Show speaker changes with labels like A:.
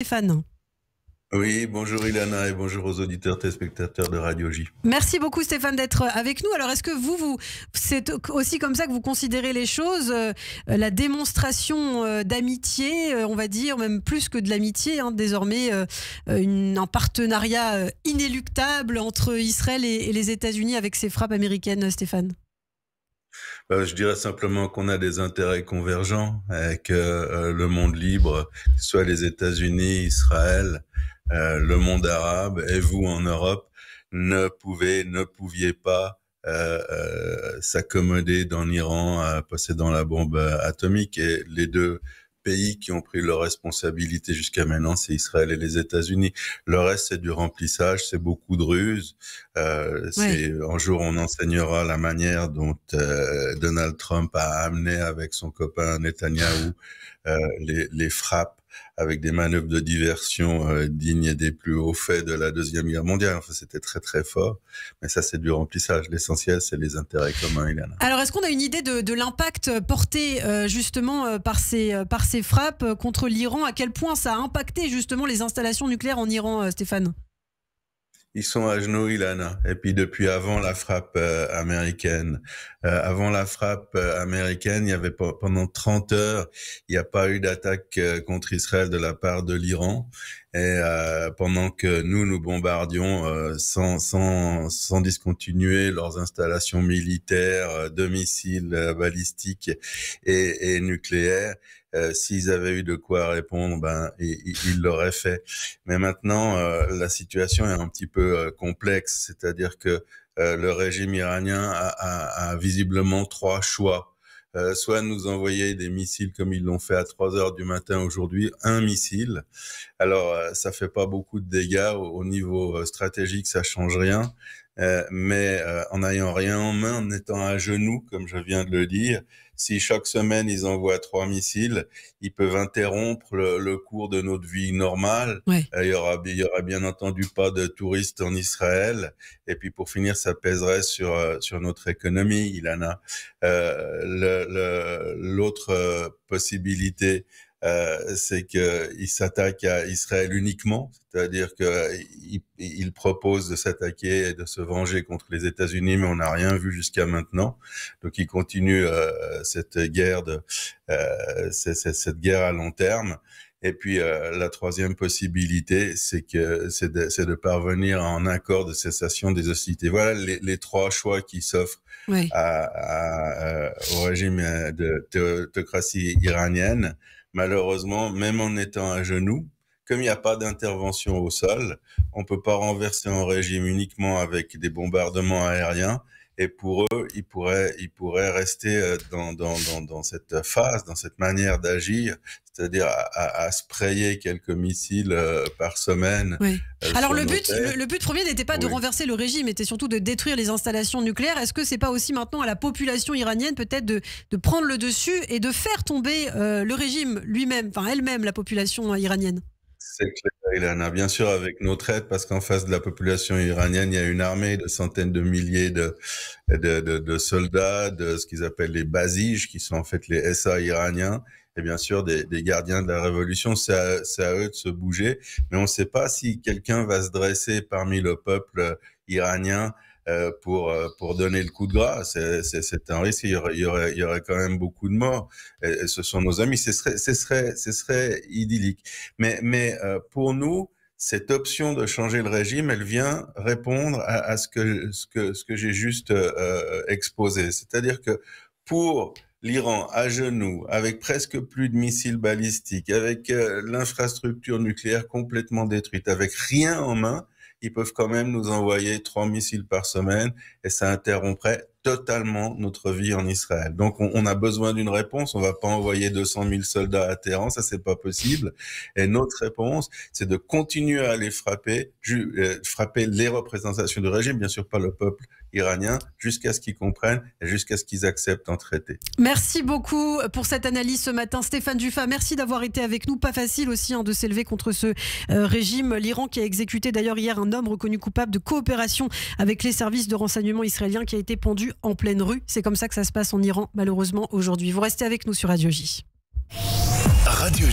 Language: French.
A: Stéphane.
B: Oui, bonjour Ilana et bonjour aux auditeurs téléspectateurs de Radio J.
A: Merci beaucoup Stéphane d'être avec nous. Alors est-ce que c'est aussi comme ça que vous considérez les choses, la démonstration d'amitié, on va dire, même plus que de l'amitié, hein, désormais un partenariat inéluctable entre Israël et les États-Unis avec ces frappes américaines, Stéphane?
B: Je dirais simplement qu'on a des intérêts convergents et que le monde libre, que ce soit les États-Unis, Israël, le monde arabe et vous en Europe, ne pouviez pas s'accommoder d'un Iran possédant la bombe atomique. Et les deux pays qui ont pris leurs responsabilités jusqu'à maintenant, c'est Israël et les États-Unis. Le reste, c'est du remplissage, c'est beaucoup de ruses.
A: Ouais.
B: Un jour, on enseignera la manière dont Donald Trump a amené avec son copain Netanyahou les frappes avec des manœuvres de diversion dignes des plus hauts faits de la Deuxième Guerre mondiale. Enfin, c'était très très fort, mais ça c'est du remplissage. L'essentiel, c'est les intérêts communs, Ilana.
A: Alors est-ce qu'on a une idée de l'impact porté justement par ces frappes contre l'Iran? À quel point ça a impacté justement les installations nucléaires en Iran, Stéphane?
B: Ils sont à genoux, Ilana. Et puis depuis avant la frappe américaine, il y avait pendant 30 heures, il n'y a pas eu d'attaque contre Israël de la part de l'Iran. Et pendant que nous bombardions sans discontinuer leurs installations militaires, de missiles balistiques et nucléaires, s'ils avaient eu de quoi répondre, ils l'auraient fait. Mais maintenant, la situation est un petit peu complexe, c'est-à-dire que le régime iranien a visiblement trois choix. Soit nous envoyer des missiles comme ils l'ont fait à 3 heures du matin aujourd'hui, un missile. Alors, ça fait pas beaucoup de dégâts au niveau stratégique, ça change rien. Mais en n'ayant rien en main, en étant à genoux, comme je viens de le dire, si chaque semaine ils envoient 3 missiles, ils peuvent interrompre le cours de notre vie normale.
A: Ouais.
B: Il y aura bien entendu pas de touristes en Israël. Et puis pour finir, ça pèserait sur notre économie, Ilana. L'autre possibilité, c'est qu'il s'attaque à Israël uniquement, c'est-à-dire qu'il propose de s'attaquer et de se venger contre les États-Unis, mais on n'a rien vu jusqu'à maintenant. Donc il continue cette guerre cette guerre à long terme. Et puis la troisième possibilité, c'est de parvenir à un accord de cessation des hostilités. Voilà les trois choix qui s'offrent
A: Ouais.
B: au régime de théocratie iranienne. Malheureusement, même en étant à genoux, comme il n'y a pas d'intervention au sol, on peut pas renverser un régime uniquement avec des bombardements aériens. Et pour eux, ils pourraient rester dans cette phase, dans cette manière d'agir, c'est-à-dire à sprayer quelques missiles par semaine.
A: Oui. Alors
B: Sur nos
A: le but premier n'était pas de
B: Oui.
A: renverser le régime, était surtout de détruire les installations nucléaires. Est-ce que c'est pas aussi maintenant à la population iranienne peut-être de prendre le dessus et de faire tomber le régime lui-même, enfin elle-même, la population iranienne?
B: C'est clair, Ilana. Bien sûr, avec notre aide, parce qu'en face de la population iranienne, il y a une armée de centaines de milliers de soldats, de ce qu'ils appellent les Basij, qui sont en fait les SA iraniens, et bien sûr des gardiens de la révolution. C'est à eux de se bouger, mais on ne sait pas si quelqu'un va se dresser parmi le peuple iranien pour donner le coup de grâce. C'est un risque. Il y aurait quand même beaucoup de morts. Et ce sont nos amis. Ce serait idyllique. Mais pour nous, cette option de changer le régime, elle vient répondre à ce que j'ai juste exposé. C'est-à-dire que pour l'Iran à genoux, avec presque plus de missiles balistiques, avec l'infrastructure nucléaire complètement détruite, avec rien en main, ils peuvent quand même nous envoyer 3 missiles par semaine et ça interromprait totalement notre vie en Israël. Donc on a besoin d'une réponse. On va pas envoyer 200 000 soldats à Téhéran, ça c'est pas possible. Et notre réponse, c'est de continuer à les frapper les représentations du régime, bien sûr pas le peuple iranien, jusqu'à ce qu'ils comprennent et jusqu'à ce qu'ils acceptent un traité.
A: Merci beaucoup pour cette analyse ce matin, Stéphane Dufat. Merci d'avoir été avec nous. Pas facile aussi de s'élever contre ce régime. L'Iran qui a exécuté d'ailleurs hier un homme reconnu coupable de coopération avec les services de renseignement israéliens qui a été pendu en pleine rue. C'est comme ça que ça se passe en Iran, malheureusement, aujourd'hui. Vous restez avec nous sur Radio J.
C: Radio J.